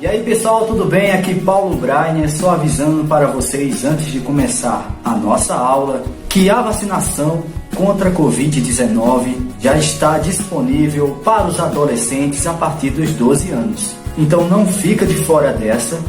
E aí pessoal, tudo bem? Aqui Paulo Brainer, só avisando para vocês antes de começar a nossa aula que a vacinação contra a Covid-19 já está disponível para os adolescentes a partir dos 12 anos. Então não fica de fora dessa,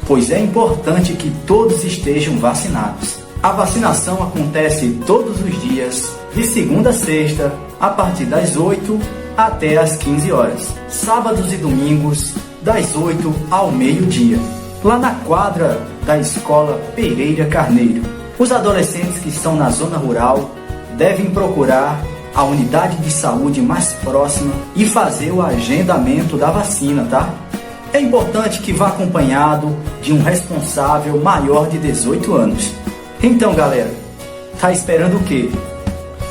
pois é importante que todos estejam vacinados. A vacinação acontece todos os dias, de segunda a sexta, a partir das 8 até as 15 horas. Sábados e domingos, das 8 ao meio-dia, lá na quadra da Escola Pereira Carneiro. Os adolescentes que estão na zona rural devem procurar a unidade de saúde mais próxima e fazer o agendamento da vacina, tá? É importante que vá acompanhado de um responsável maior de 18 anos. Então, galera, tá esperando o quê?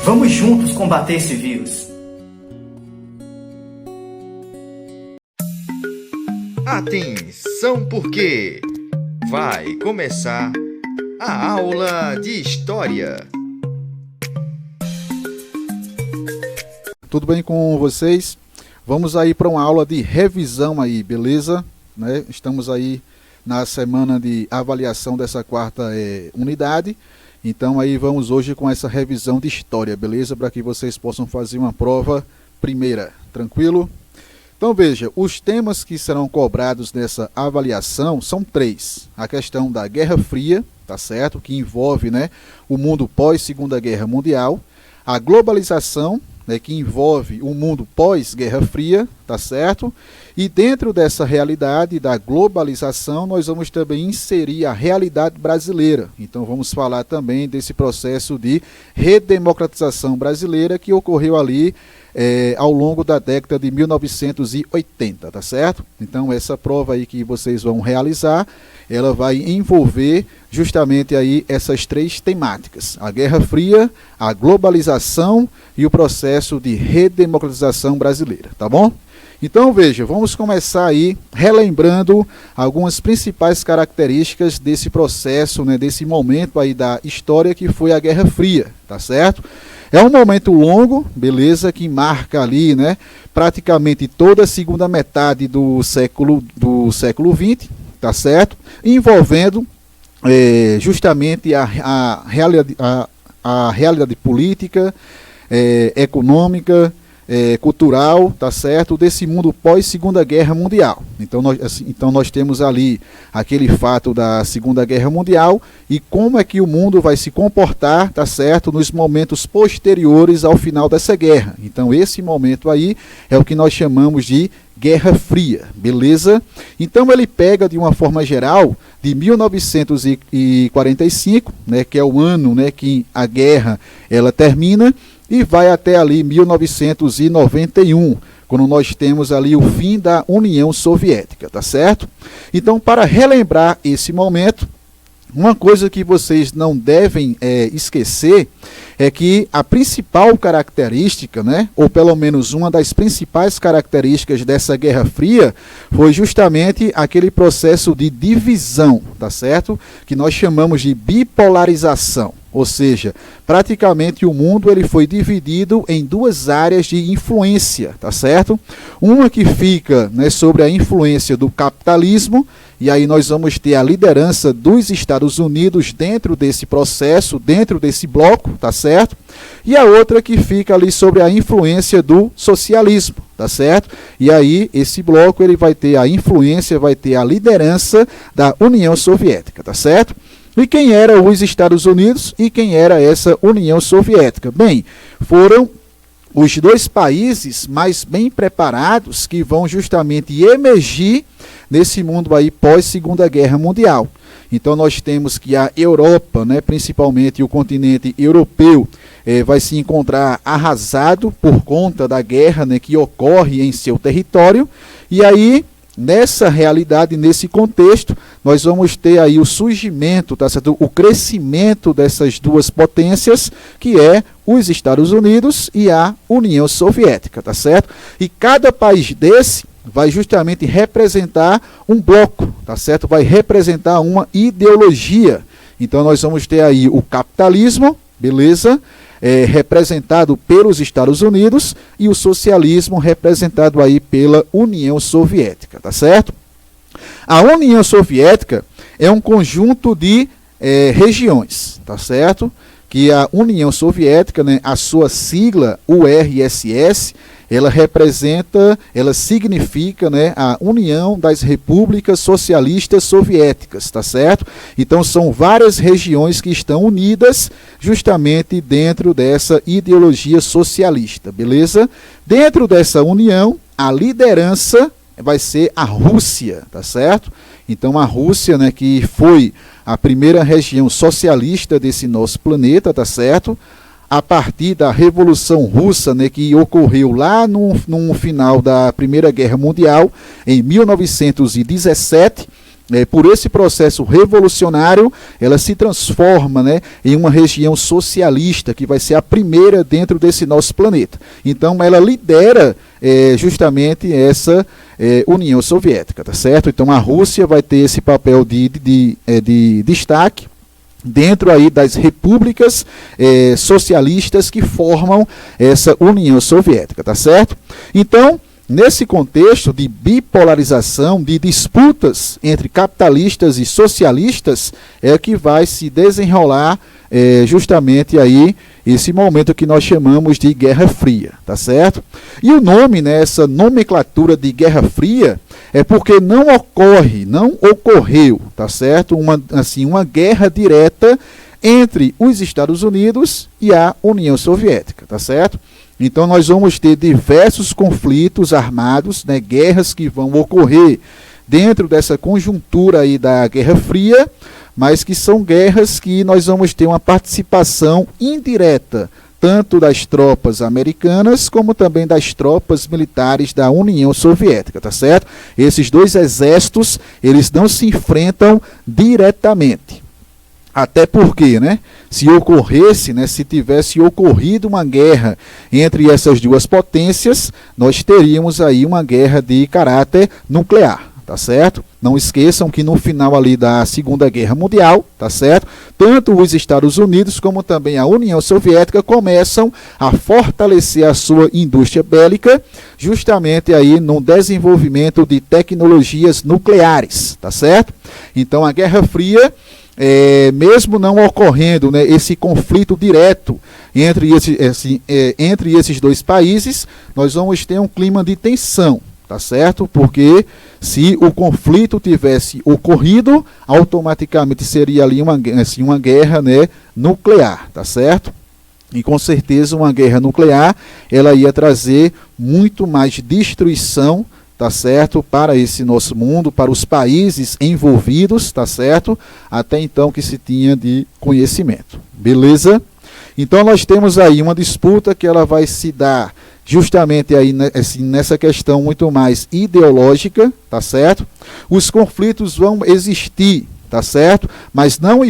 Vamos juntos combater esse vírus. Atenção, porque vai começar a aula de História. Tudo bem com vocês? Vamos aí para uma aula de revisão aí, beleza? Né? Estamos aí na semana de avaliação dessa quarta unidade. Então aí vamos hoje com essa revisão de História, beleza? Para que vocês possam fazer uma prova primeira, tranquilo? Então veja, os temas que serão cobrados nessa avaliação são 3. A questão da Guerra Fria, tá certo? Que envolve, né, o mundo pós-Segunda Guerra Mundial. A globalização, né, que envolve o mundo pós-Guerra Fria, tá certo? E dentro dessa realidade da globalização, nós vamos também inserir a realidade brasileira. Então vamos falar também desse processo de redemocratização brasileira que ocorreu ali ao longo da década de 1980, tá certo? Então essa prova aí que vocês vão realizar, ela vai envolver justamente aí essas 3 temáticas: a Guerra Fria, a globalização e o processo de redemocratização brasileira, tá bom? Então veja, vamos começar aí relembrando algumas principais características desse processo, né, desse momento aí da história que foi a Guerra Fria, tá certo? É um momento longo, beleza, que marca ali, né, praticamente toda a segunda metade do século XX, tá certo? Envolvendo justamente a realidade política, econômica, cultural, tá certo, desse mundo pós-Segunda Guerra Mundial. Então nós temos ali aquele fato da Segunda Guerra Mundial e como é que o mundo vai se comportar, tá certo, nos momentos posteriores ao final dessa guerra. Então esse momento aí é o que nós chamamos de Guerra Fria, beleza? Então ele pega de uma forma geral de 1945, né, que é o ano, né, que a guerra ela termina, e vai até ali 1991, quando nós temos ali o fim da União Soviética, tá certo? Então, para relembrar esse momento, uma coisa que vocês não devem esquecer é que a principal característica, né, ou pelo menos uma das principais características dessa Guerra Fria foi justamente aquele processo de divisão, tá certo? Que nós chamamos de bipolarização. Ou seja, praticamente o mundo ele foi dividido em 2 áreas de influência, tá certo? Uma que fica, né, sobre a influência do capitalismo, e aí nós vamos ter a liderança dos Estados Unidos dentro desse processo, dentro desse bloco, tá certo? E a outra que fica ali sobre a influência do socialismo, tá certo? E aí esse bloco ele vai ter a influência, vai ter a liderança da União Soviética, tá certo? E quem eram os Estados Unidos e quem era essa União Soviética? Bem, foram os 2 países mais bem preparados que vão justamente emergir nesse mundo aí pós-Segunda Guerra Mundial. Então nós temos que a Europa, né, principalmente o continente europeu, vai se encontrar arrasado por conta da guerra, né, que ocorre em seu território, e aí nessa realidade, nesse contexto, nós vamos ter aí o surgimento, tá certo? O crescimento dessas 2 potências, que é os Estados Unidos e a União Soviética, tá certo? E cada país desse vai justamente representar um bloco, tá certo? Vai representar uma ideologia. Então nós vamos ter aí o capitalismo, beleza? Representado pelos Estados Unidos e o socialismo representado aí pela União Soviética, tá certo? A União Soviética é um conjunto de regiões, tá certo? Que a União Soviética, né, a sua sigla URSS, ela significa, né, a União das Repúblicas Socialistas Soviéticas, tá certo? Então são várias regiões que estão unidas justamente dentro dessa ideologia socialista, beleza? Dentro dessa união, a liderança vai ser a Rússia, tá certo? Então a Rússia, né, que foi a primeira região socialista desse nosso planeta, tá certo? A partir da Revolução Russa, né, que ocorreu lá no final da Primeira Guerra Mundial, em 1917, por esse processo revolucionário, ela se transforma, né, em uma região socialista, que vai ser a primeira dentro desse nosso planeta. Então, ela lidera justamente essa União Soviética, tá certo? Então, a Rússia vai ter esse papel de destaque dentro aí das repúblicas socialistas que formam essa União Soviética, tá certo? Então, nesse contexto de bipolarização, de disputas entre capitalistas e socialistas, é que vai se desenrolar justamente aí esse momento que nós chamamos de Guerra Fria, tá certo? E o nome, né, essa nomenclatura de Guerra Fria, é porque não ocorreu, tá certo? Uma guerra direta entre os Estados Unidos e a União Soviética, tá certo? Então nós vamos ter diversos conflitos armados, né, guerras que vão ocorrer dentro dessa conjuntura aí da Guerra Fria, mas que são guerras que nós vamos ter uma participação indireta, tanto das tropas americanas, como também das tropas militares da União Soviética, tá certo? Esses dois exércitos, eles não se enfrentam diretamente. Até porque, né, se tivesse ocorrido uma guerra entre essas duas potências, nós teríamos aí uma guerra de caráter nuclear, tá certo? Não esqueçam que no final ali da Segunda Guerra Mundial, tá certo? Tanto os Estados Unidos como também a União Soviética começam a fortalecer a sua indústria bélica, justamente aí no desenvolvimento de tecnologias nucleares, tá certo? Então a Guerra Fria, mesmo não ocorrendo, né, esse conflito direto entre esses dois países, nós vamos ter um clima de tensão, tá certo? Porque se o conflito tivesse ocorrido, automaticamente seria ali uma guerra, né, nuclear, tá certo? E com certeza uma guerra nuclear, ela ia trazer muito mais destruição, tá certo, para esse nosso mundo, para os países envolvidos, tá certo, até então que se tinha de conhecimento, beleza? Então nós temos aí uma disputa que ela vai se dar justamente aí nessa questão muito mais ideológica, tá certo? Os conflitos vão existir, tá certo? Mas não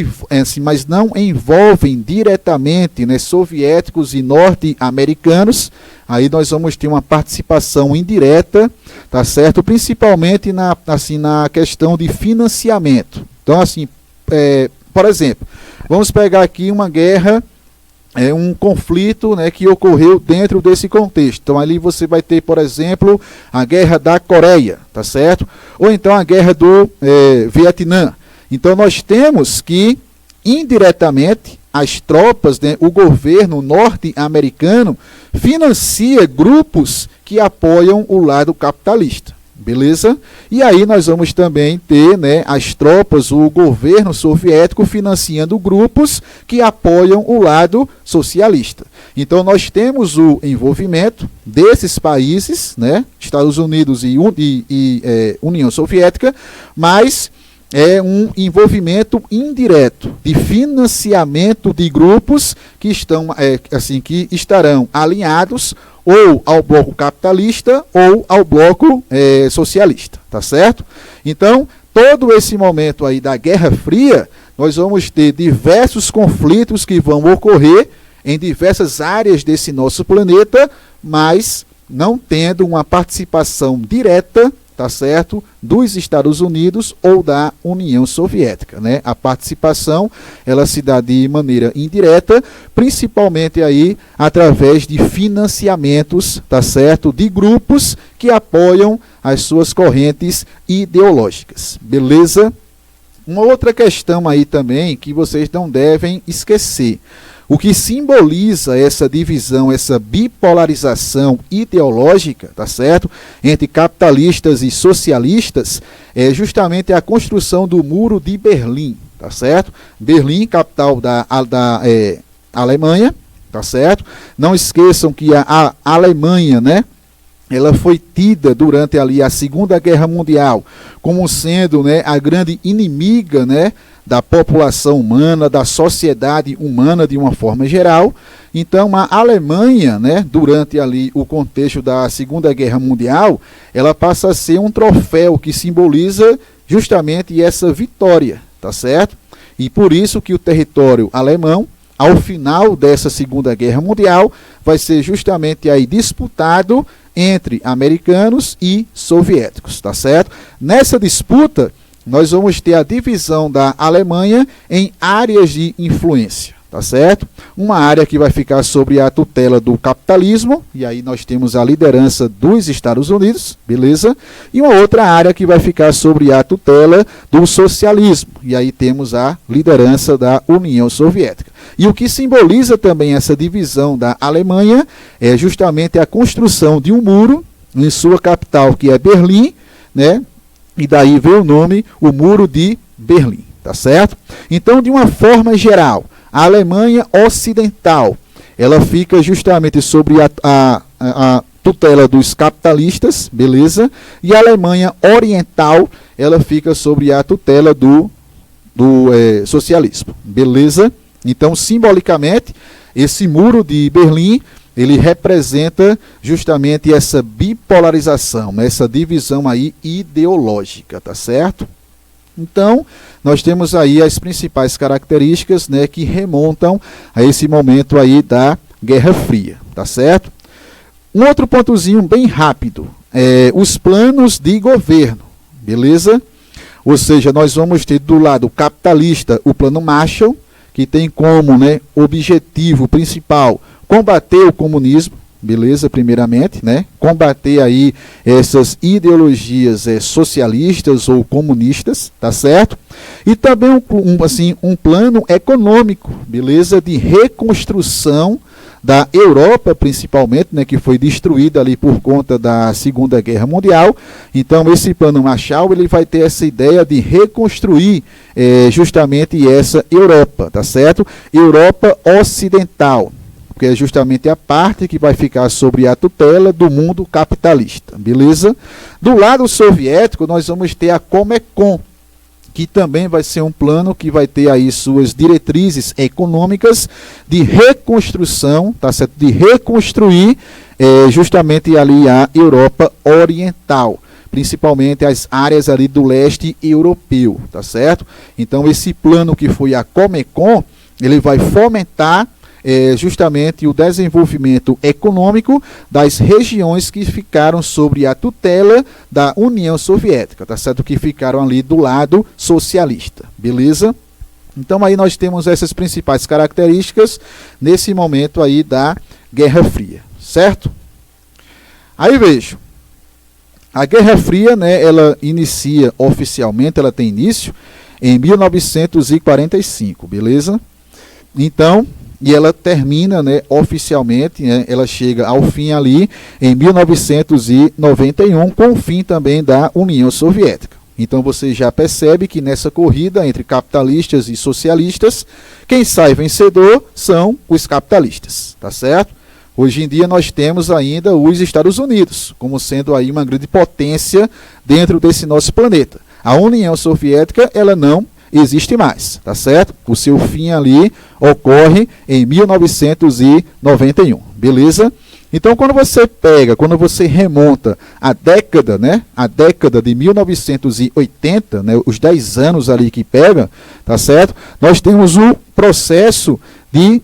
envolvem diretamente, né, soviéticos e norte-americanos. Aí nós vamos ter uma participação indireta, tá certo? Principalmente na questão de financiamento. Então, por exemplo, vamos pegar aqui uma guerra, um conflito, né, que ocorreu dentro desse contexto. Então ali você vai ter, por exemplo, a guerra da Coreia, tá certo? Ou então a guerra do Vietnã. Então nós temos que, indiretamente, as tropas, né, o governo norte-americano financia grupos que apoiam o lado capitalista. Beleza? E aí nós vamos também ter, né, as tropas, o governo soviético financiando grupos que apoiam o lado socialista. Então nós temos o envolvimento desses países, né, Estados Unidos e União Soviética, mas é um envolvimento indireto de financiamento de grupos que que estarão alinhados ou ao bloco capitalista ou ao bloco socialista, tá certo? Então, todo esse momento aí da Guerra Fria, nós vamos ter diversos conflitos que vão ocorrer em diversas áreas desse nosso planeta, mas não tendo uma participação direta tá certo, dos Estados Unidos ou da União Soviética, né? A participação, ela se dá de maneira indireta, principalmente aí através de financiamentos, tá certo, de grupos que apoiam as suas correntes ideológicas, beleza? Uma outra questão aí também que vocês não devem esquecer. O que simboliza essa divisão, essa bipolarização ideológica, tá certo, entre capitalistas e socialistas, é justamente a construção do Muro de Berlim, tá certo? Berlim, capital da Alemanha, tá certo? Não esqueçam que a Alemanha, né, ela foi tida durante ali a Segunda Guerra Mundial como sendo, né, a grande inimiga, né, da população humana, da sociedade humana de uma forma geral. Então a Alemanha, né, durante ali o contexto da Segunda Guerra Mundial, ela passa a ser um troféu que simboliza justamente essa vitória, tá certo? E por isso que o território alemão, ao final dessa Segunda Guerra Mundial, vai ser justamente aí disputado entre americanos e soviéticos, tá certo? Nessa disputa, nós vamos ter a divisão da Alemanha em áreas de influência, tá certo? Uma área que vai ficar sob a tutela do capitalismo, e aí nós temos a liderança dos Estados Unidos, beleza? E uma outra área que vai ficar sob a tutela do socialismo, e aí temos a liderança da União Soviética. E o que simboliza também essa divisão da Alemanha é justamente a construção de um muro em sua capital, que é Berlim, né? E daí veio o nome, o Muro de Berlim, tá certo? Então, de uma forma geral, a Alemanha Ocidental, ela fica justamente sobre a tutela dos capitalistas, beleza? E a Alemanha Oriental, ela fica sobre a tutela do socialismo, beleza? Então, simbolicamente, esse Muro de Berlim, ele representa justamente essa bipolarização, essa divisão aí ideológica, tá certo? Então, nós temos aí as principais características, né, que remontam a esse momento aí da Guerra Fria, tá certo? Um outro pontozinho bem rápido, os planos de governo, beleza? Ou seja, nós vamos ter do lado capitalista o plano Marshall, que tem como, né, objetivo principal combater o comunismo, beleza, primeiramente, né? Combater aí essas ideologias socialistas ou comunistas, tá certo? E também um plano econômico, beleza, de reconstrução da Europa, principalmente, né, que foi destruída ali por conta da Segunda Guerra Mundial. Então, esse plano Marshall, ele vai ter essa ideia de reconstruir justamente essa Europa, tá certo? Europa Ocidental, que é justamente a parte que vai ficar sobre a tutela do mundo capitalista, beleza? Do lado soviético, nós vamos ter a Comecon, que também vai ser um plano que vai ter aí suas diretrizes econômicas de reconstrução, tá certo? De reconstruir justamente ali a Europa Oriental, principalmente as áreas ali do leste europeu, tá certo? Então, esse plano que foi a Comecon, ele vai fomentar justamente o desenvolvimento econômico das regiões que ficaram sob a tutela da União Soviética, tá certo? Que ficaram ali do lado socialista, beleza? Então aí nós temos essas principais características nesse momento aí da Guerra Fria, certo? Aí vejo, a Guerra Fria, né, ela inicia oficialmente, ela tem início em 1945, beleza? Então, e ela termina, né, oficialmente, né, ela chega ao fim ali em 1991, com o fim também da União Soviética. Então você já percebe que nessa corrida entre capitalistas e socialistas, quem sai vencedor são os capitalistas, tá certo? Hoje em dia nós temos ainda os Estados Unidos, como sendo aí uma grande potência dentro desse nosso planeta. A União Soviética, ela não existe mais, tá certo? O seu fim ali ocorre em 1991, beleza? Então, quando você remonta a década, né? A década de 1980, né? Os 10 anos ali que pega, tá certo? Nós temos um processo de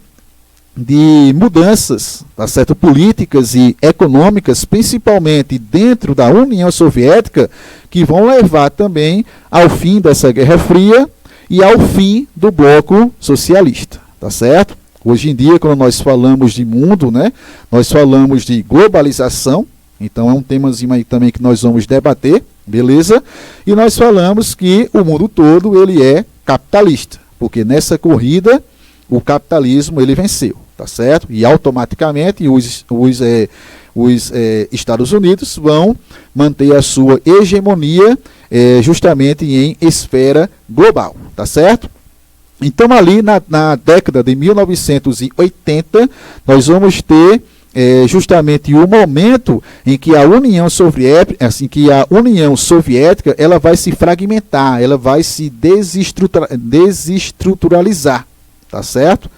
de mudanças, tá certo, políticas e econômicas, principalmente dentro da União Soviética, que vão levar também ao fim dessa Guerra Fria e ao fim do bloco socialista, tá certo? Hoje em dia, quando nós falamos de mundo, né, nós falamos de globalização, então é um temazinho aí também que nós vamos debater, beleza? E nós falamos que o mundo todo ele é capitalista, porque nessa corrida o capitalismo ele venceu, tá certo? E automaticamente os Estados Unidos vão manter a sua hegemonia justamente em esfera global, tá certo? Então ali na década de 1980 nós vamos ter justamente o momento em que a União Soviética, ela vai se fragmentar, ela vai se desestruturalizar, tá certo?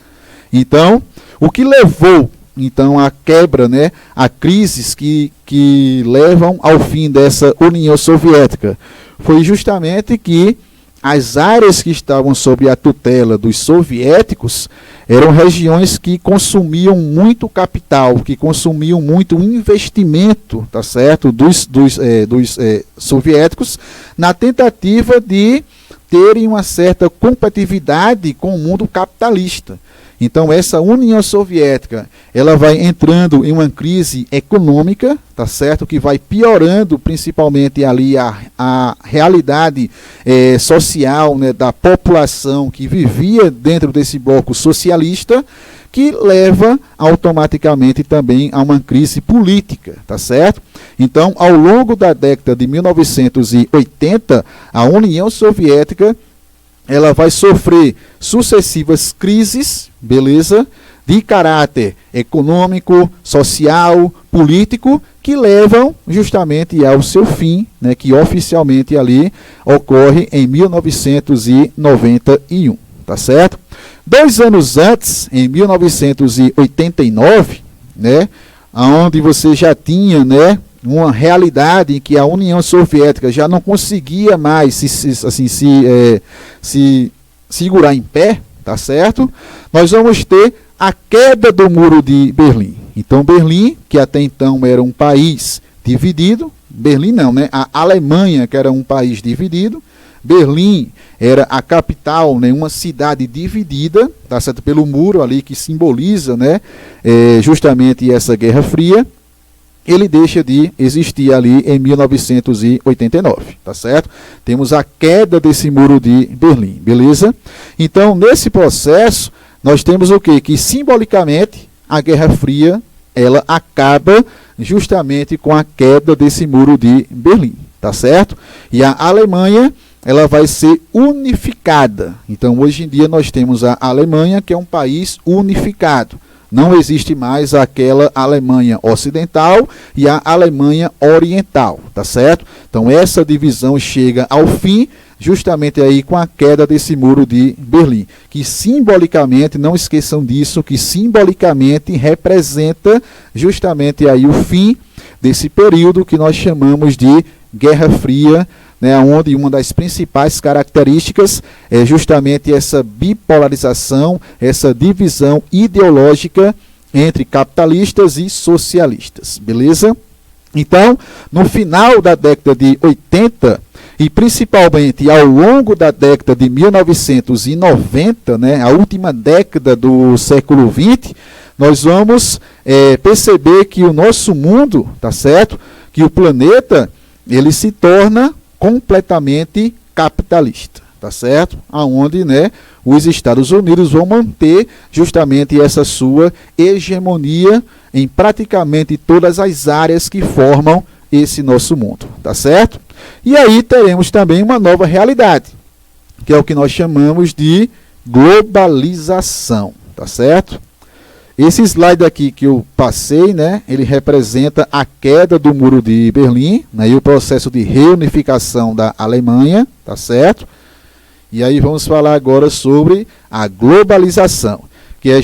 Então, o que levou então a quebra, né, a crises que levam ao fim dessa União Soviética foi justamente que as áreas que estavam sob a tutela dos soviéticos eram regiões que consumiam muito capital, que consumiam muito investimento, tá certo, dos soviéticos, na tentativa de terem uma certa competitividade com o mundo capitalista. Então essa União Soviética, ela vai entrando em uma crise econômica, tá certo, que vai piorando principalmente ali a realidade social, né, da população que vivia dentro desse bloco socialista, que leva automaticamente também a uma crise política, tá certo? Então, ao longo da década de 1980, a União Soviética ela vai sofrer sucessivas crises, beleza, de caráter econômico, social, político, que levam justamente ao seu fim, né, que oficialmente ali ocorre em 1991, tá certo? 2 anos antes, em 1989, né, onde você já tinha, né, uma realidade em que a União Soviética já não conseguia mais se segurar em pé, tá certo? Nós vamos ter a queda do Muro de Berlim. Então Berlim, que até então era um país dividido, Berlim não, né? A Alemanha, que era um país dividido, Berlim era a capital, né, uma cidade dividida, tá certo, pelo muro ali que simboliza, né, justamente essa Guerra Fria. Ele deixa de existir ali em 1989, tá certo? Temos a queda desse Muro de Berlim, beleza? Então, nesse processo, nós temos o quê? Que simbolicamente a Guerra Fria, ela acaba justamente com a queda desse Muro de Berlim, tá certo? E a Alemanha, ela vai ser unificada. Então, hoje em dia, nós temos a Alemanha, que é um país unificado. Não existe mais aquela Alemanha ocidental e a Alemanha oriental, tá certo? Então essa divisão chega ao fim justamente aí com a queda desse Muro de Berlim, que simbolicamente, não esqueçam disso, que simbolicamente representa justamente aí o fim desse período que nós chamamos de Guerra Fria, né, onde uma das principais características é justamente essa bipolarização, essa divisão ideológica entre capitalistas e socialistas, beleza? Então, no final da década de 80 e principalmente ao longo da década de 1990, né, a última década do século XX, nós vamos perceber que o nosso mundo, tá certo? Que o planeta, ele se torna completamente capitalista, tá certo? Aonde, né, os Estados Unidos vão manter justamente essa sua hegemonia em praticamente todas as áreas que formam esse nosso mundo, tá certo? E aí teremos também uma nova realidade, que é o que nós chamamos de globalização, tá certo? Esse slide aqui que eu passei, né, ele representa a queda do Muro de Berlim, né, e o processo de reunificação da Alemanha, tá certo? E aí vamos falar agora sobre a globalização, que é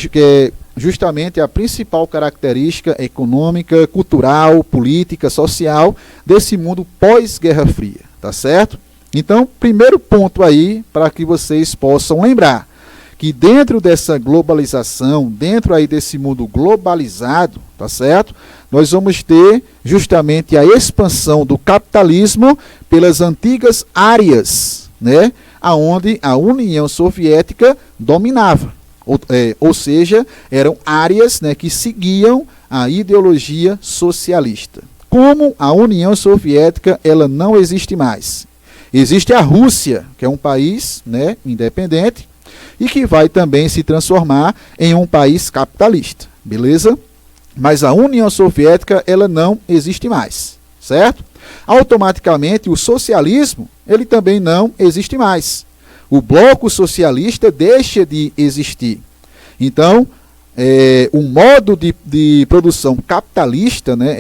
justamente a principal característica econômica, cultural, política, social desse mundo pós-Guerra Fria, tá certo? Então, primeiro ponto aí para que vocês possam lembrar, que dentro dessa globalização, dentro aí desse mundo globalizado, tá certo? Nós vamos ter justamente a expansão do capitalismo pelas antigas áreas, né, aonde a União Soviética dominava. Ou seja, eram áreas, né, que seguiam a ideologia socialista. Como a União Soviética ela não existe mais. Existe a Rússia, que é um país, né, independente, e que vai também se transformar em um país capitalista, beleza? Mas a União Soviética ela não existe mais, certo? Automaticamente o socialismo ele também não existe mais. O bloco socialista deixa de existir. Então, o modo de produção capitalista, né,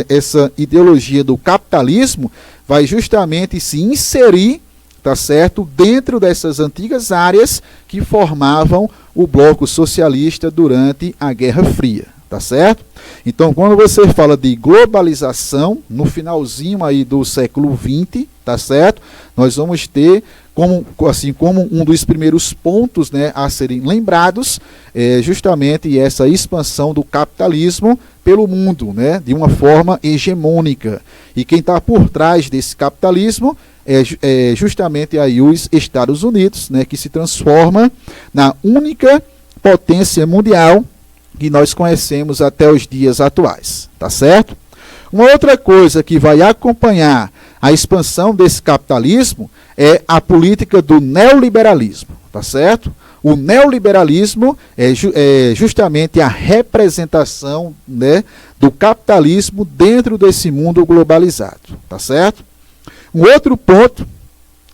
essa ideologia do capitalismo, vai justamente se inserir, tá certo, dentro dessas antigas áreas que formavam o bloco socialista durante a Guerra Fria. Tá certo? Então, quando você fala de globalização, no finalzinho aí do século XX, tá certo? Nós vamos ter, como um dos primeiros pontos, né, a serem lembrados, justamente essa expansão do capitalismo pelo mundo, né, de uma forma hegemônica. E quem está por trás desse capitalismo é justamente aí os Estados Unidos, né, que se transforma na única potência mundial que nós conhecemos até os dias atuais, tá certo? Uma outra coisa que vai acompanhar a expansão desse capitalismo é a política do neoliberalismo, tá certo? O neoliberalismo é justamente a representação, né, do capitalismo dentro desse mundo globalizado, tá certo? Um outro ponto,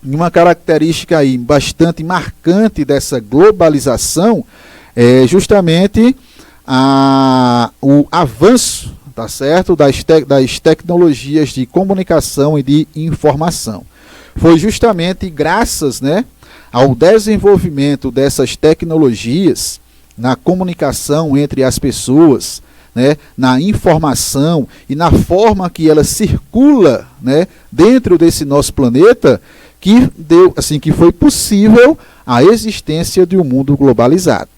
uma característica aí bastante marcante dessa globalização é justamente o avanço, tá certo, das tecnologias de comunicação e de informação. Foi justamente graças, né, ao desenvolvimento dessas tecnologias na comunicação entre as pessoas, né, na informação e na forma que ela circula, né, dentro desse nosso planeta, que foi possível a existência de um mundo globalizado.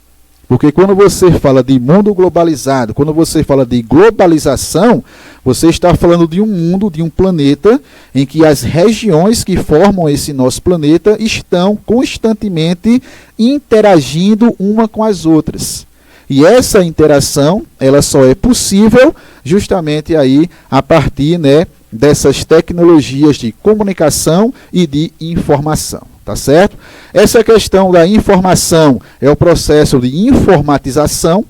Porque quando você fala de mundo globalizado, quando você fala de globalização, você está falando de um mundo, de um planeta, em que as regiões que formam esse nosso planeta estão constantemente interagindo uma com as outras. E essa interação, ela só é possível justamente aí a partir, né, dessas tecnologias de comunicação e de informação. Tá certo? Essa questão da informação é o processo de informatização.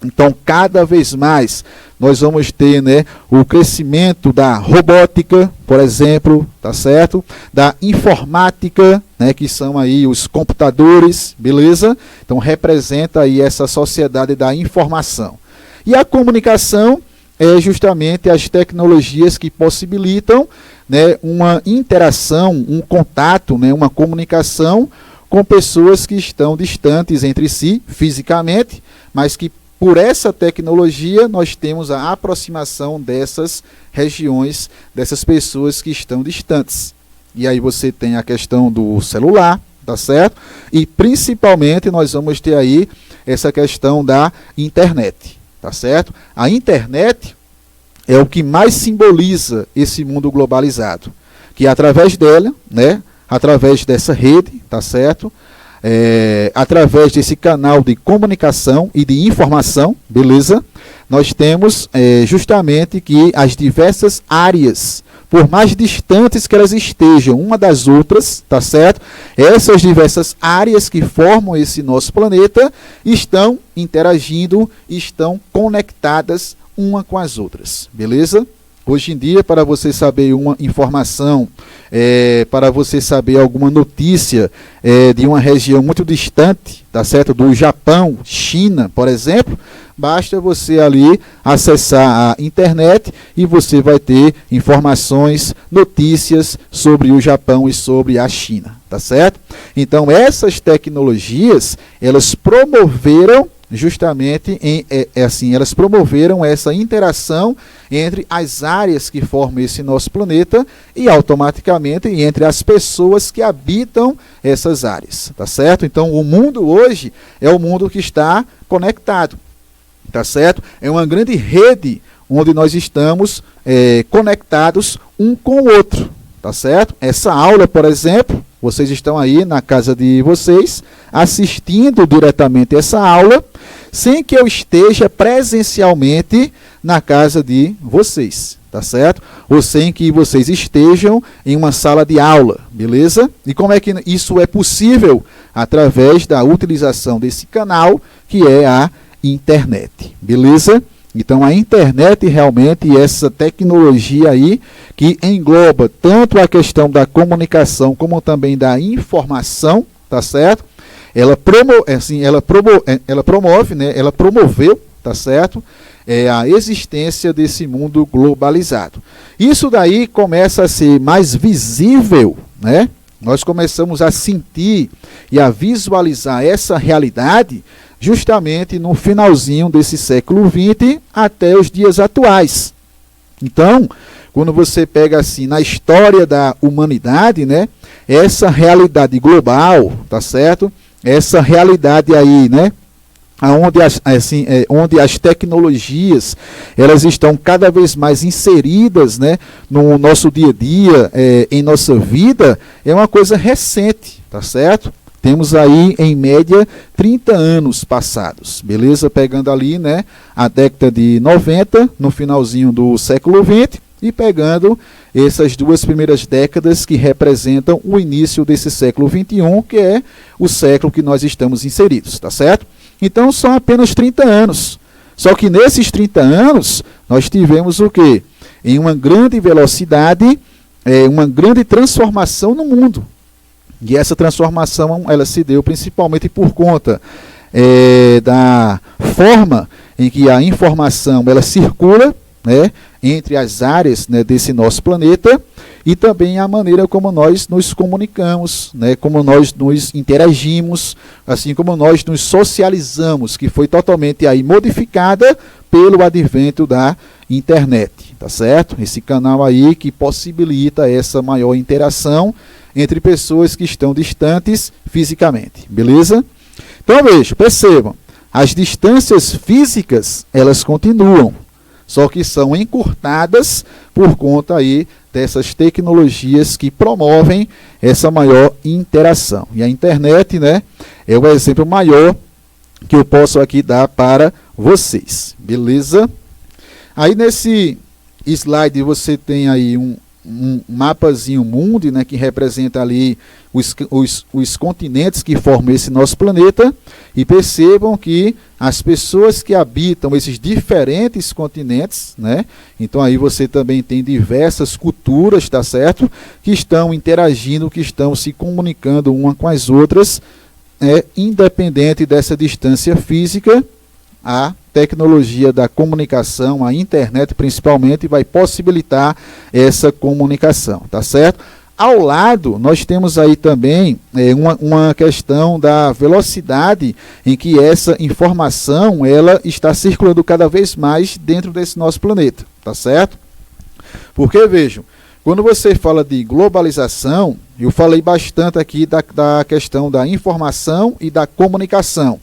Então, cada vez mais nós vamos ter, né, o crescimento da robótica, por exemplo, tá certo? Da informática, né, que são aí os computadores, beleza? Então, representa aí essa sociedade da informação. E a comunicação é justamente as tecnologias que possibilitam, né, uma interação, um contato, né, uma comunicação com pessoas que estão distantes entre si fisicamente, mas que por essa tecnologia nós temos a aproximação dessas regiões, dessas pessoas que estão distantes. E aí você tem a questão do celular, tá certo? E principalmente nós vamos ter aí essa questão da internet, tá certo? A internet é o que mais simboliza esse mundo globalizado, que através dela, né, através dessa rede, tá certo? Através desse canal de comunicação e de informação, beleza? Nós temos justamente que as diversas áreas, por mais distantes que elas estejam uma das outras, tá certo? Essas diversas áreas que formam esse nosso planeta estão interagindo, estão conectadas uma com as outras, beleza? Hoje em dia, para você saber uma informação, para você saber alguma notícia de uma região muito distante, tá certo? Do Japão, China, por exemplo, basta você ali acessar a internet e você vai ter informações, notícias sobre o Japão e sobre a China, tá certo? Então, essas tecnologias, elas promoveram justamente elas promoveram essa interação entre as áreas que formam esse nosso planeta e automaticamente entre as pessoas que habitam essas áreas, tá certo? Então o mundo hoje é o mundo que está conectado, tá certo? É uma grande rede onde nós estamos conectados um com o outro, tá certo? Essa aula, por exemplo, vocês estão aí na casa de vocês assistindo diretamente essa aula, sem que eu esteja presencialmente na casa de vocês, tá certo? Ou sem que vocês estejam em uma sala de aula, beleza? E como é que isso é possível? Através da utilização desse canal, que é a internet, beleza? Então a internet realmente, essa tecnologia aí, que engloba tanto a questão da comunicação como também da informação, tá certo? Ela promove, né? Ela promoveu, tá certo? A existência desse mundo globalizado. Isso daí começa a ser mais visível, né? Nós começamos a sentir e a visualizar essa realidade justamente no finalzinho desse século XX até os dias atuais. Então, quando você pega assim na história da humanidade, né? Essa realidade global, tá certo? Essa realidade aí, né? Onde as tecnologias elas estão cada vez mais inseridas, né, no nosso dia a dia, em nossa vida, é uma coisa recente, tá certo? Temos aí, em média, 30 anos passados, beleza? Pegando ali, né, a década de 90, no finalzinho do século XX, e pegando essas duas primeiras décadas que representam o início desse século XXI, que é o século que nós estamos inseridos, tá certo? Então são apenas 30 anos. Só que nesses 30 anos, nós tivemos o quê? Em uma grande velocidade, uma grande transformação no mundo. E essa transformação ela se deu principalmente por conta da forma em que a informação ela circula, né, entre as áreas, né, desse nosso planeta, e também a maneira como nós nos comunicamos, né, como nós nos interagimos, assim como nós nos socializamos, que foi totalmente aí modificada pelo advento da internet, tá certo? Esse canal aí que possibilita essa maior interação entre pessoas que estão distantes fisicamente, beleza? Então veja, percebam, as distâncias físicas, elas continuam, só que são encurtadas por conta aí dessas tecnologias que promovem essa maior interação. E a internet, né, é o exemplo maior que eu posso aqui dar para vocês, beleza? Aí nesse slide você tem aí um mapazinho mundi, né, que representa ali os continentes que formam esse nosso planeta, e percebam que as pessoas que habitam esses diferentes continentes, né, então aí você também tem diversas culturas, tá certo, que estão interagindo, que estão se comunicando uma com as outras, independente dessa distância física. A tecnologia da comunicação, a internet principalmente, vai possibilitar essa comunicação, tá certo? Ao lado, nós temos aí também uma questão da velocidade em que essa informação ela está circulando cada vez mais dentro desse nosso planeta, tá certo? Porque, vejam, quando você fala de globalização, eu falei bastante aqui da questão da informação e da comunicação.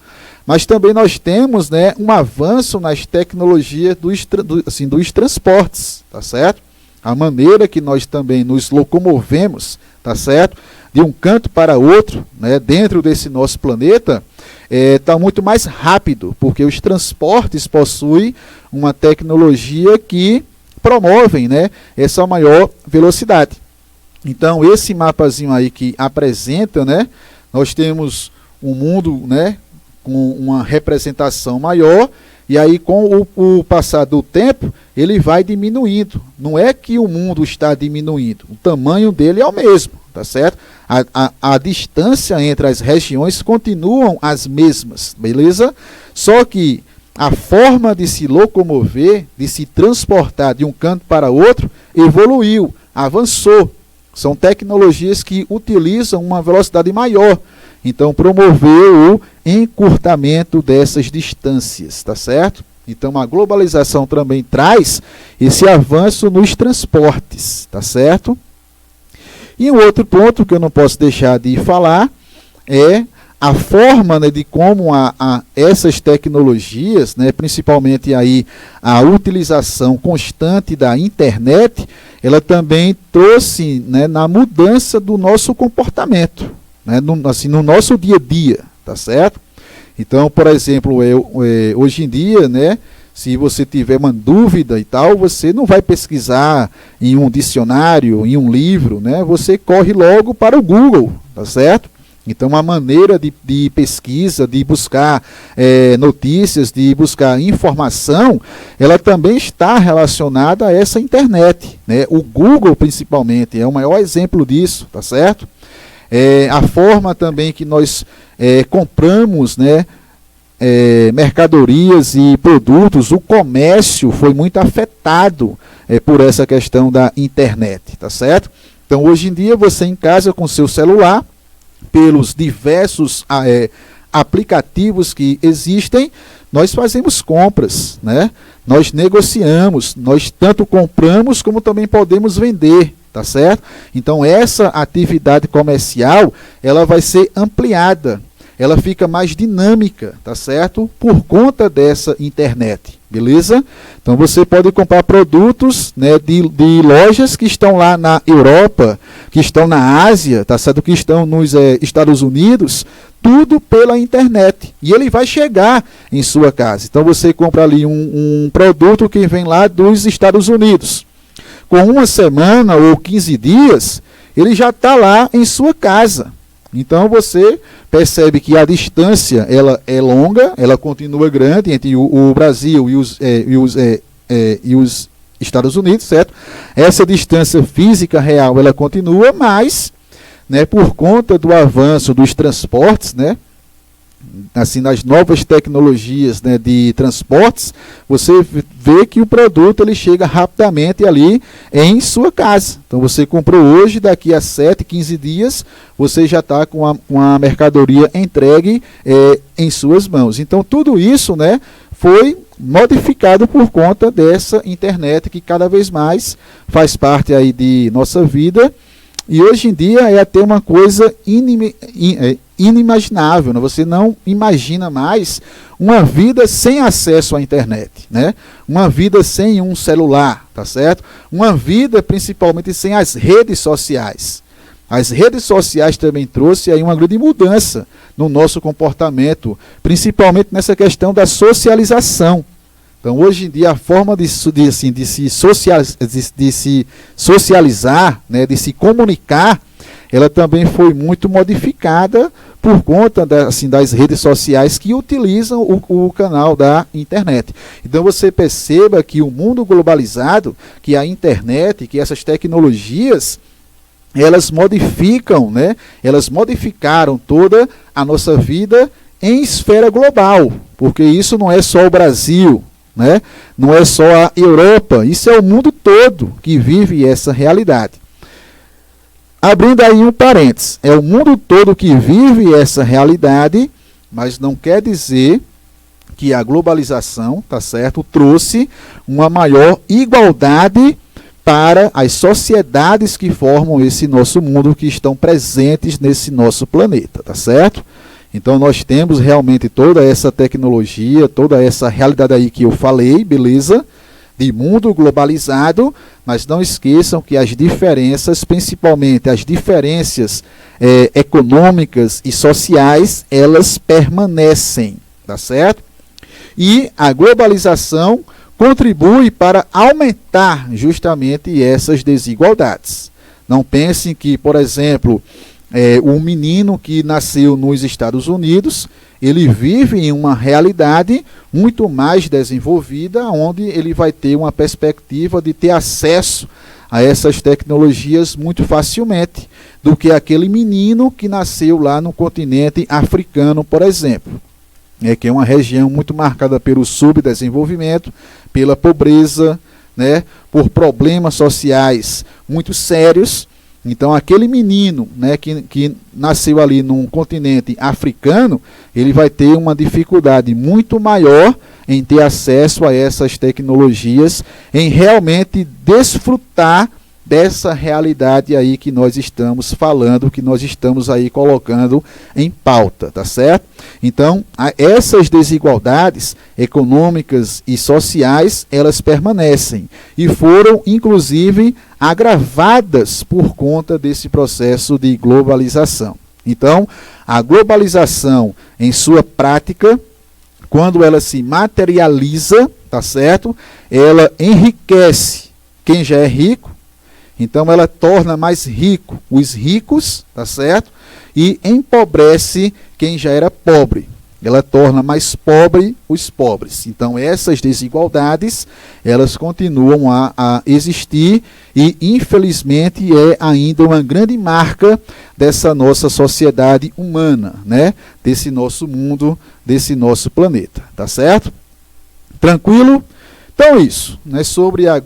Mas também nós temos, né, um avanço nas tecnologias dos transportes, tá certo? A maneira que nós também nos locomovemos, tá certo? De um canto para outro, né, dentro desse nosso planeta, está muito mais rápido, porque os transportes possuem uma tecnologia que promovem, né, essa maior velocidade. Então, esse mapazinho aí que apresenta, né, nós temos um mundo, né, com uma representação maior, e aí com o passar do tempo, ele vai diminuindo. Não é que o mundo está diminuindo, o tamanho dele é o mesmo, tá certo? A distância entre as regiões continuam as mesmas, beleza? Só que a forma de se locomover, de se transportar de um canto para outro, evoluiu, avançou. São tecnologias que utilizam uma velocidade maior. Então, promoveu o encurtamento dessas distâncias, tá certo? Então a globalização também traz esse avanço nos transportes, tá certo? E um outro ponto que eu não posso deixar de falar é a forma, né, de como essas tecnologias, né, principalmente aí a utilização constante da internet, ela também trouxe, né, na mudança do nosso comportamento, né, no nosso dia a dia, tá certo? Então, por exemplo, hoje em dia, né, se você tiver uma dúvida e tal, você não vai pesquisar em um dicionário, em um livro, né? Você corre logo para o Google, tá certo? Então, a maneira de pesquisa, de buscar notícias, de buscar informação, ela também está relacionada a essa internet, né? O Google, principalmente, é o maior exemplo disso, tá certo? A forma também que nós compramos, né, mercadorias e produtos, o comércio foi muito afetado por essa questão da internet, tá certo? Então, hoje em dia, você em casa com seu celular, pelos diversos aplicativos que existem, nós fazemos compras, né? Nós negociamos, nós tanto compramos como também podemos vender, tá certo? Então, essa atividade comercial, ela vai ser ampliada, ela fica mais dinâmica, tá certo? Por conta dessa internet, beleza? Então você pode comprar produtos, né, de lojas que estão lá na Europa, que estão na Ásia, tá certo? Que estão nos Estados Unidos, tudo pela internet. E ele vai chegar em sua casa. Então você compra ali um produto que vem lá dos Estados Unidos. Com uma semana ou 15 dias, ele já está lá em sua casa. Então você percebe que a distância ela é longa, ela continua grande entre o Brasil e os Estados Unidos, certo? Essa distância física real ela continua, mas, né, por conta do avanço dos transportes, né, assim, nas novas tecnologias, né, de transportes, você vê que o produto ele chega rapidamente ali em sua casa. Então você comprou hoje, daqui a 7, 15 dias, você já está com a mercadoria entregue em suas mãos. Então tudo isso, né, foi modificado por conta dessa internet que cada vez mais faz parte aí de nossa vida. E hoje em dia é até uma coisa inimaginável, né? Você não imagina mais uma vida sem acesso à internet, né? Uma vida sem um celular, tá certo? Uma vida principalmente sem as redes sociais. As redes sociais também trouxe aí uma grande mudança no nosso comportamento, principalmente nessa questão da socialização. Então, hoje em dia, a forma de se socializar, né, de se comunicar, ela também foi muito modificada por conta das redes sociais que utilizam o canal da internet. Então, você perceba que o mundo globalizado, que a internet, que essas tecnologias, elas modificam, né, elas modificaram toda a nossa vida em esfera global, porque isso não é só o Brasil, né? Não é só a Europa, isso é o mundo todo que vive essa realidade. Abrindo aí um parênteses, é o mundo todo que vive essa realidade, mas não quer dizer que a globalização, tá certo, trouxe uma maior igualdade para as sociedades que formam esse nosso mundo, que estão presentes nesse nosso planeta, tá certo? Então nós temos realmente toda essa tecnologia, toda essa realidade aí que eu falei, beleza? De mundo globalizado, mas não esqueçam que as diferenças, principalmente as diferenças econômicas e sociais, elas permanecem, tá certo? E a globalização contribui para aumentar justamente essas desigualdades. Não pensem que, por exemplo, um menino que nasceu nos Estados Unidos, ele vive em uma realidade muito mais desenvolvida, onde ele vai ter uma perspectiva de ter acesso a essas tecnologias muito facilmente, do que aquele menino que nasceu lá no continente africano, por exemplo, que é uma região muito marcada pelo subdesenvolvimento, pela pobreza, né, por problemas sociais muito sérios. Então, aquele menino, né, que nasceu ali num continente africano, ele vai ter uma dificuldade muito maior em ter acesso a essas tecnologias, em realmente desfrutar dessa realidade aí que nós estamos falando, que nós estamos aí colocando em pauta, tá certo? Então, essas desigualdades econômicas e sociais, elas permanecem e foram, inclusive, agravadas por conta desse processo de globalização. Então, a globalização, em sua prática, quando ela se materializa, tá certo? Ela enriquece quem já é rico. Então ela torna mais rico os ricos, tá certo? E empobrece quem já era pobre. Ela torna mais pobre os pobres. Então essas desigualdades, elas continuam a existir e infelizmente é ainda uma grande marca dessa nossa sociedade humana, né? Desse nosso mundo, desse nosso planeta, tá certo? Tranquilo? Então isso, né? Sobre a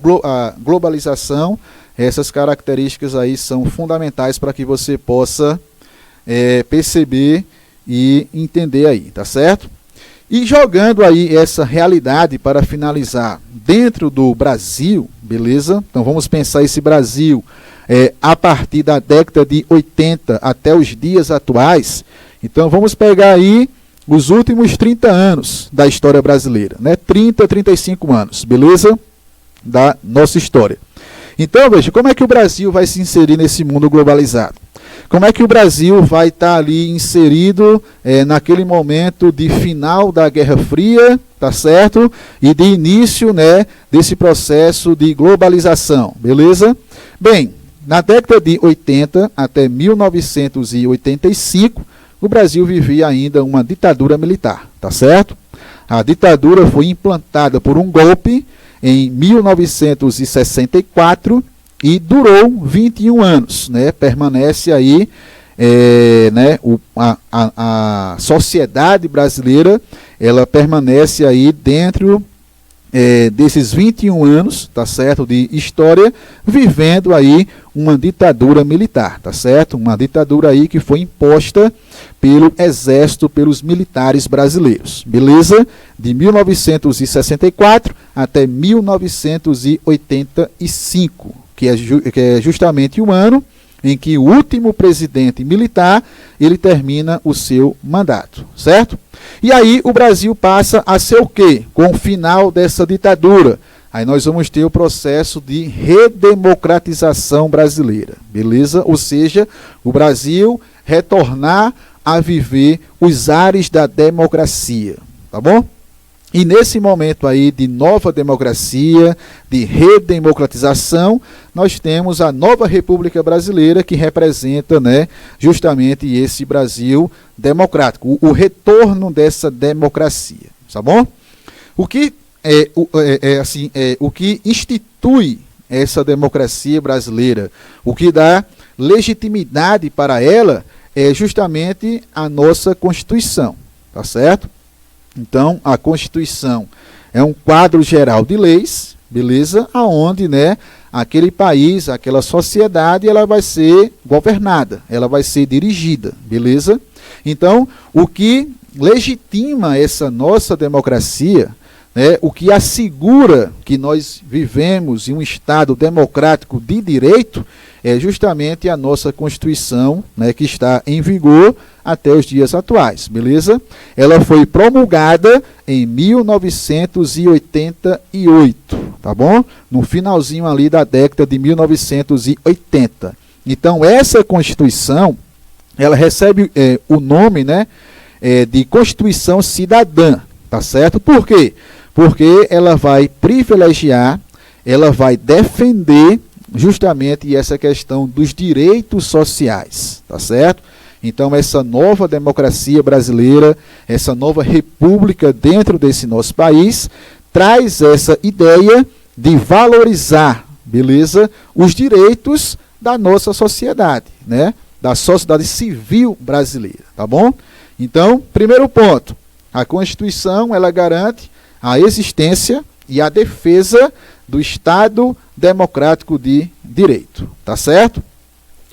globalização. Essas características aí são fundamentais para que você possa perceber e entender aí, tá certo? E jogando aí essa realidade para finalizar dentro do Brasil, beleza? Então vamos pensar esse Brasil a partir da década de 80 até os dias atuais. Então vamos pegar aí os últimos 30 anos da história brasileira, né? 30, 35 anos, beleza? Da nossa história. Então, veja, como é que o Brasil vai se inserir nesse mundo globalizado? Como é que o Brasil vai estar ali inserido naquele momento de final da Guerra Fria, tá certo? E de início, né, desse processo de globalização, beleza? Bem, na década de 80 até 1985, o Brasil vivia ainda uma ditadura militar, tá certo? A ditadura foi implantada por um golpe em 1964 e durou 21 anos, né? Permanece aí, né? A sociedade brasileira, ela permanece aí dentro desses 21 anos, tá certo, de história, vivendo aí uma ditadura militar, tá certo? Uma ditadura aí que foi imposta pelo exército, pelos militares brasileiros, beleza? De 1964 até 1985, que é justamente o ano em que o último presidente militar, ele termina o seu mandato, certo? E aí o Brasil passa a ser o quê? Com o final dessa ditadura, aí nós vamos ter o processo de redemocratização brasileira, beleza? Ou seja, o Brasil retornar a viver os ares da democracia, tá bom? E nesse momento aí de nova democracia, de redemocratização, nós temos a nova República Brasileira que representa, né, justamente esse Brasil democrático, o retorno dessa democracia, tá bom? O que o que institui essa democracia brasileira, o que dá legitimidade para ela é justamente a nossa Constituição, tá certo? Então, a Constituição é um quadro geral de leis, beleza? Aonde, né, aquele país, aquela sociedade, ela vai ser governada, ela vai ser dirigida, beleza? Então, o que legitima essa nossa democracia, né, o que assegura que nós vivemos em um Estado democrático de direito, é justamente a nossa Constituição, né, que está em vigor até os dias atuais, beleza? Ela foi promulgada em 1988, tá bom? No finalzinho ali da década de 1980. Então, essa Constituição, ela recebe o nome, né, de Constituição Cidadã, tá certo? Por quê? Porque ela vai privilegiar, ela vai defender justamente essa questão dos direitos sociais, tá certo? Então, essa nova democracia brasileira, essa nova república dentro desse nosso país, traz essa ideia de valorizar, beleza, os direitos da nossa sociedade, né? Da sociedade civil brasileira, tá bom? Então, primeiro ponto, a Constituição, ela garante a existência e a defesa do Estado democrático de direito, tá certo?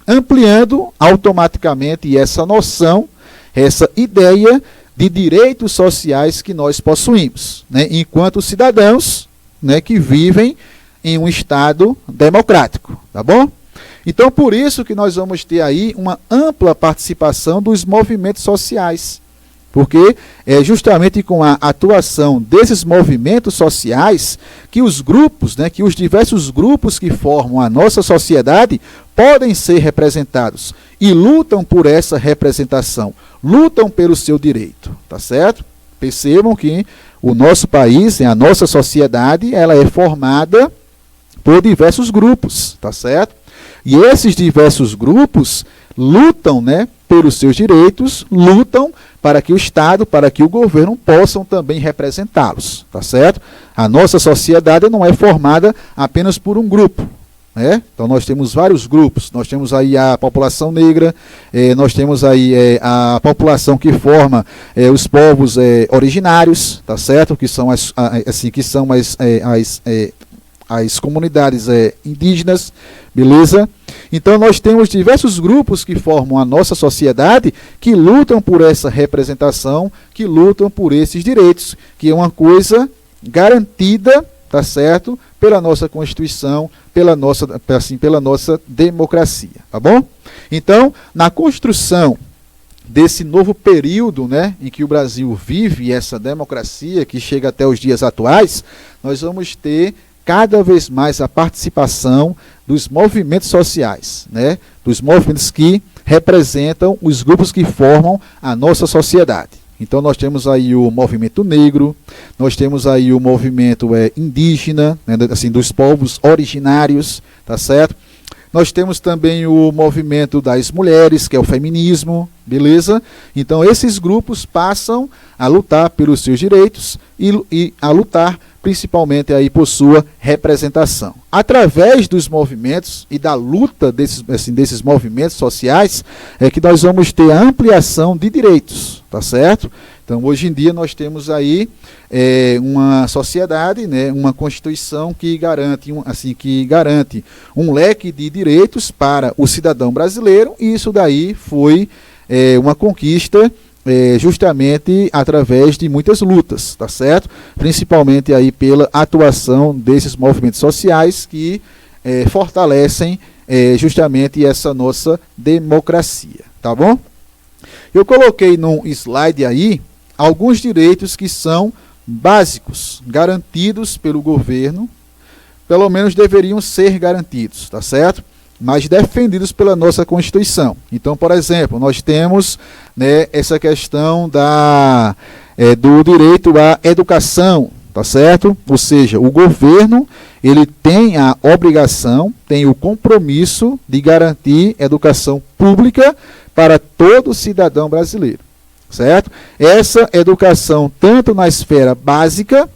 Ampliando automaticamente essa noção, essa ideia de direitos sociais que nós possuímos, né, enquanto cidadãos, né, que vivem em um Estado democrático, tá bom? Então, por isso que nós vamos ter aí uma ampla participação dos movimentos sociais, porque é justamente com a atuação desses movimentos sociais que os grupos, né, que os diversos grupos que formam a nossa sociedade podem ser representados e lutam por essa representação, lutam pelo seu direito, tá certo? Percebam que o nosso país, a nossa sociedade, ela é formada por diversos grupos, tá certo? E esses diversos grupos lutam, né, pelos seus direitos, lutam para que o Estado, para que o governo possam também representá-los, tá certo? A nossa sociedade não é formada apenas por um grupo, né? Então nós temos vários grupos, nós temos aí a população negra, nós temos aí a população que forma os povos originários, tá certo? Que são as comunidades indígenas, beleza? Então nós temos diversos grupos que formam a nossa sociedade que lutam por essa representação, que lutam por esses direitos, que é uma coisa garantida, tá certo? Pela nossa Constituição, pela nossa democracia, tá bom? Então, na construção desse novo período, né, em que o Brasil vive essa democracia que chega até os dias atuais, nós vamos ter cada vez mais a participação dos movimentos sociais, né? Dos movimentos que representam os grupos que formam a nossa sociedade. Então nós temos aí o movimento negro, nós temos aí o movimento indígena, né? Assim, dos povos originários, tá certo? Nós temos também o movimento das mulheres, que é o feminismo, beleza? Então esses grupos passam a lutar pelos seus direitos e a lutar principalmente aí por sua representação. Através dos movimentos e da luta desses movimentos sociais, é que nós vamos ter a ampliação de direitos, tá certo? Então, hoje em dia, nós temos aí uma sociedade, né, uma Constituição que garante um leque de direitos para o cidadão brasileiro, e isso daí foi uma conquista justamente através de muitas lutas, tá certo? Principalmente aí pela atuação desses movimentos sociais que fortalecem justamente essa nossa democracia, tá bom? Eu coloquei num slide aí alguns direitos que são básicos, garantidos pelo governo, pelo menos deveriam ser garantidos, tá certo? Mas defendidos pela nossa Constituição. Então, por exemplo, nós temos, né, essa questão do direito à educação, tá certo? Ou seja, o governo ele tem a obrigação, tem o compromisso de garantir educação pública para todo cidadão brasileiro, certo? Essa educação, tanto na esfera básica,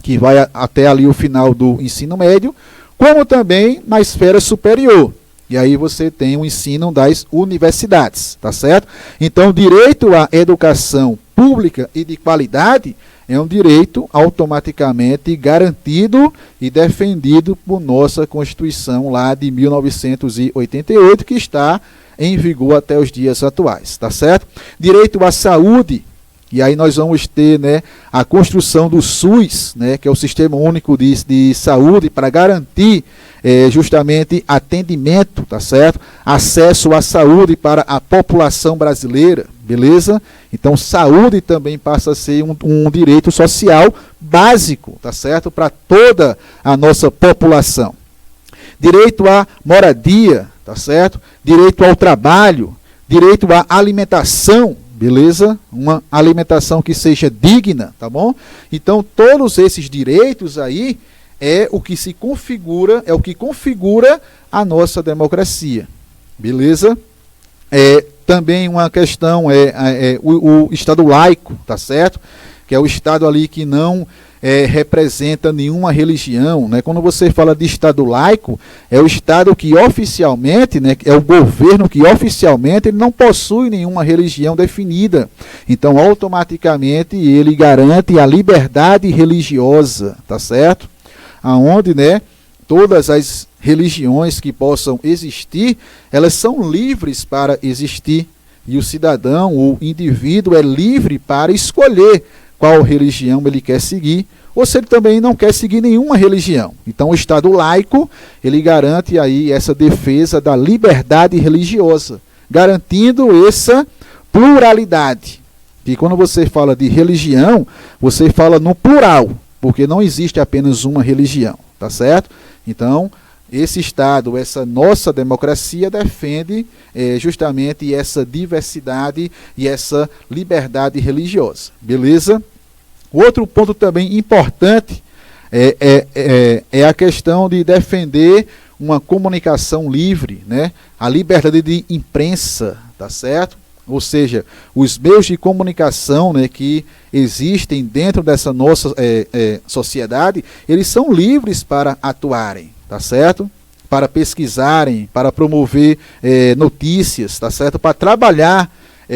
que vai até ali o final do ensino médio, como também na esfera superior. E aí você tem o ensino das universidades, tá certo? Então, o direito à educação pública e de qualidade é um direito automaticamente garantido e defendido por nossa Constituição lá de 1988, que está em vigor até os dias atuais, tá certo? Direito à saúde. E aí nós vamos ter, né, a construção do SUS, né, que é o Sistema Único de Saúde, para garantir justamente atendimento, tá certo? Acesso à saúde para a população brasileira, beleza? Então, saúde também passa a ser um direito social básico, tá certo? Para toda a nossa população. Direito à moradia, tá certo? Direito ao trabalho, direito à alimentação, beleza? Uma alimentação que seja digna, tá bom? Então, todos esses direitos aí é o que se configura, é o que configura a nossa democracia, beleza? Também uma questão o Estado laico, tá certo? Que é o Estado ali que não representa nenhuma religião, né? Quando você fala de Estado laico, é o Estado que oficialmente, né, é o governo que oficialmente ele não possui nenhuma religião definida. Então, automaticamente, ele garante a liberdade religiosa, tá certo? Aonde, né, todas as religiões que possam existir, elas são livres para existir, e o cidadão, o indivíduo, é livre para escolher qual religião ele quer seguir, ou se ele também não quer seguir nenhuma religião. Então o Estado laico, ele garante aí essa defesa da liberdade religiosa, garantindo essa pluralidade. E quando você fala de religião, você fala no plural, porque não existe apenas uma religião, tá certo? Então, esse Estado, essa nossa democracia defende justamente essa diversidade e essa liberdade religiosa, beleza? Outro ponto também importante é a questão de defender uma comunicação livre, né? A liberdade de imprensa, tá certo? Ou seja, os meios de comunicação, né, que existem dentro dessa nossa sociedade, eles são livres para atuarem, tá certo? Para pesquisarem, para promover notícias, tá certo? Para trabalhar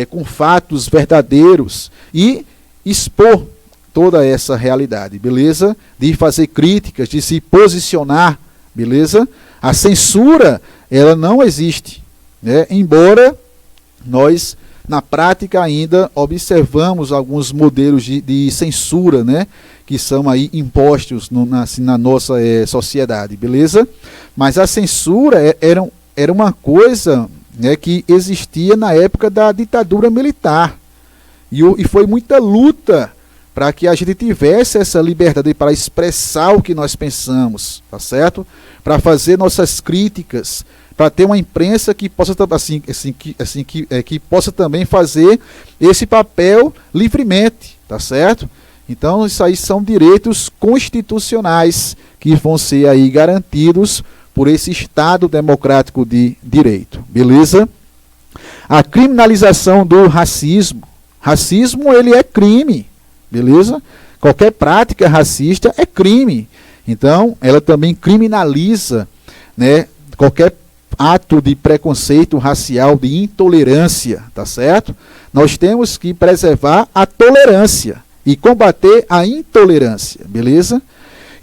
com fatos verdadeiros e expor toda essa realidade, beleza? De fazer críticas, de se posicionar, beleza? A censura, ela não existe, né? Embora nós, na prática, ainda observamos alguns modelos de censura, né, que são aí impostos na nossa sociedade, beleza? Mas a censura era uma coisa, né, que existia na época da ditadura militar. E foi muita luta para que a gente tivesse essa liberdade para expressar o que nós pensamos, tá certo? Para fazer nossas críticas, para ter uma imprensa que possa, que possa também fazer esse papel livremente, tá certo? Então, isso aí são direitos constitucionais que vão ser aí garantidos por esse Estado democrático de direito, beleza? A criminalização do racismo. Racismo, ele é crime, beleza? Qualquer prática racista é crime. Então, ela também criminaliza, né, qualquer ato de preconceito racial, de intolerância, tá certo? Nós temos que preservar a tolerância e combater a intolerância, beleza?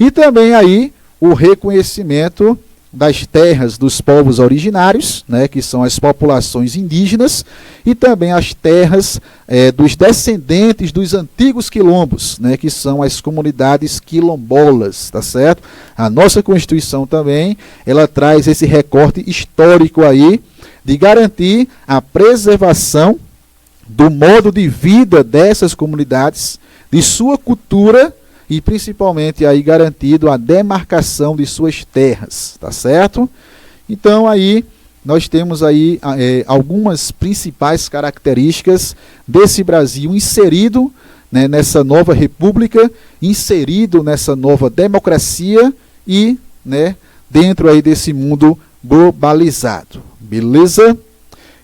E também aí o reconhecimento das terras dos povos originários, né, que são as populações indígenas, e também as terras dos descendentes dos antigos quilombos, né, que são as comunidades quilombolas, tá certo? A nossa Constituição também, ela traz esse recorte histórico aí, de garantir a preservação do modo de vida dessas comunidades, de sua cultura, e principalmente aí garantido a demarcação de suas terras, tá certo? Então aí nós temos aí algumas principais características desse Brasil inserido, né, nessa nova república, inserido nessa nova democracia e, né, dentro aí desse mundo globalizado, beleza?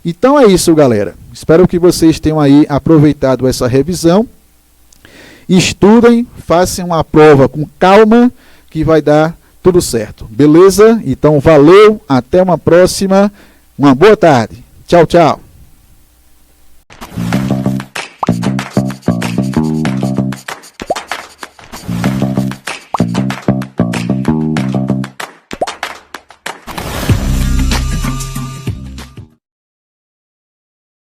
Então é isso, galera. Espero que vocês tenham aí aproveitado essa revisão. Estudem, façam uma prova com calma, que vai dar tudo certo. Beleza? Então, valeu, até uma próxima. Uma boa tarde. Tchau, tchau.